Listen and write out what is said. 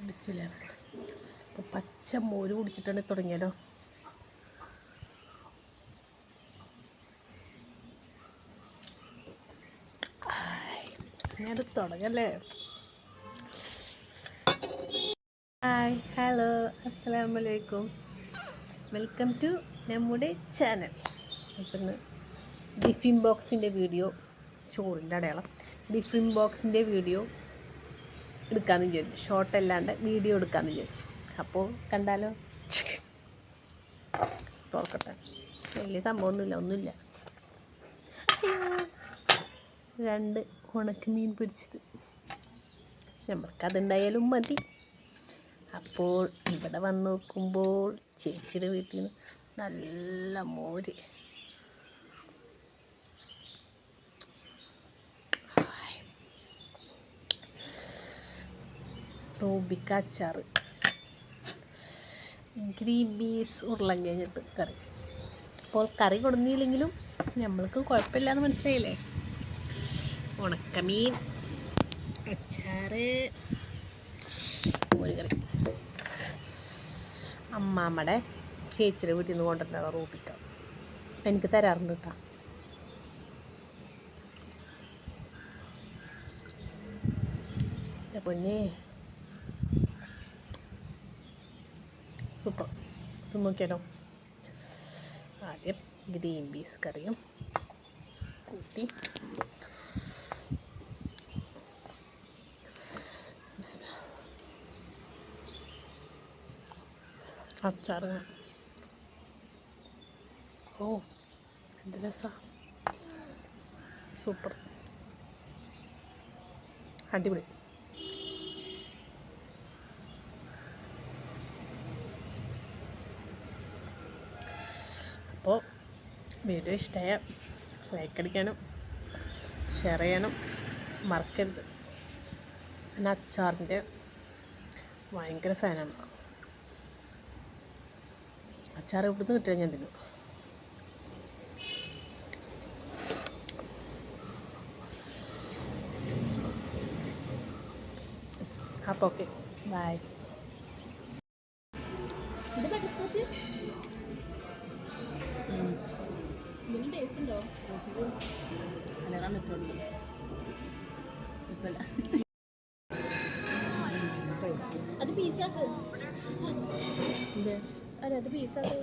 ബിസ്മില്ലാ. അപ്പോൾ പച്ച മോര് കുടിച്ചിട്ടാണ് തുടങ്ങിയാലോ. ഞാനത് തുടങ്ങല്ലേ. ഹായ്, ഹലോ, അസ്സലാമു അലൈക്കും. വെൽക്കം ടു നമ്മുടെ ചാനൽ. അപ്പം ഇന്ന് ടിഫിൻ ബോക്സിൻ്റെ വീഡിയോ, ചോറിൻ്റെ അടയാളം, ടിഫിൻ ബോക്സിൻ്റെ വീഡിയോ എടുക്കാമെന്ന് വിചാരിച്ചു. ഷോർട്ട് അല്ലാണ്ട് വീഡിയോ എടുക്കാമെന്ന് വിചാരിച്ചു. അപ്പോൾ കണ്ടാലോ. തുറക്കട്ടെ. വലിയ സംഭവമൊന്നുമില്ല. രണ്ട് ഉണക്കമീൻ പൊരിച്ചത്, നമ്മൾക്കതുണ്ടായാലും മതി. അപ്പോൾ ഇവിടെ വന്ന് നോക്കുമ്പോൾ ചേച്ചിയുടെ വീട്ടിൽ നിന്ന് നല്ല മോര്, റൂബിക്ക അച്ചാറ്, ഗ്രീൻ പീസ് ഉരുളങ്കിഴങ്ങിട്ട് കറി. അപ്പോൾ കറി കൊടുന്നില്ലെങ്കിലും നമ്മൾക്ക് കുഴപ്പമില്ലാന്ന് മനസ്സിലായില്ലേ. ഉണക്കമീൻ, അച്ചാറ്, മോര് കറി. അമ്മാമ്മയുടെ ചേച്ചിയുടെ വീട്ടിൽ നിന്ന് കൊണ്ടുവരുന്നതാണ് റൂബിക്ക. എനിക്ക് തരാറുണ്ട് കേട്ടോ. എൻ്റെ പൊന്നേ, സൂപ്പർ. ഇത് നോക്കിയാലോ. ആദ്യം ഗ്രീൻ പീസ് കറിയും കൂട്ടി അച്ചാറ്. ഓ, എന്ത് രസാ, സൂപ്പർ, അടിപൊളി. അപ്പോൾ വീഡിയോ ഇഷ്ടമായ ലൈക്ക് അടിക്കാനും ഷെയർ ചെയ്യാനും മറക്കരുത്. പിന്നെ അച്ചാറിൻ്റെ ഭയങ്കര ഫാനാണ്. അച്ചാർ ഇവിടുന്ന് കിട്ടിയാൽ ഞാൻ തിന്നു. അപ്പോൾ ഓക്കെ, ബൈ. ഇത് ബട്ടർസ്കോച്ച് ഇതിന് ടേസ്റ്റ് ഉണ്ടോ? അത് പീസാക്ക്. അതെ, അത് പീസാക്ക്.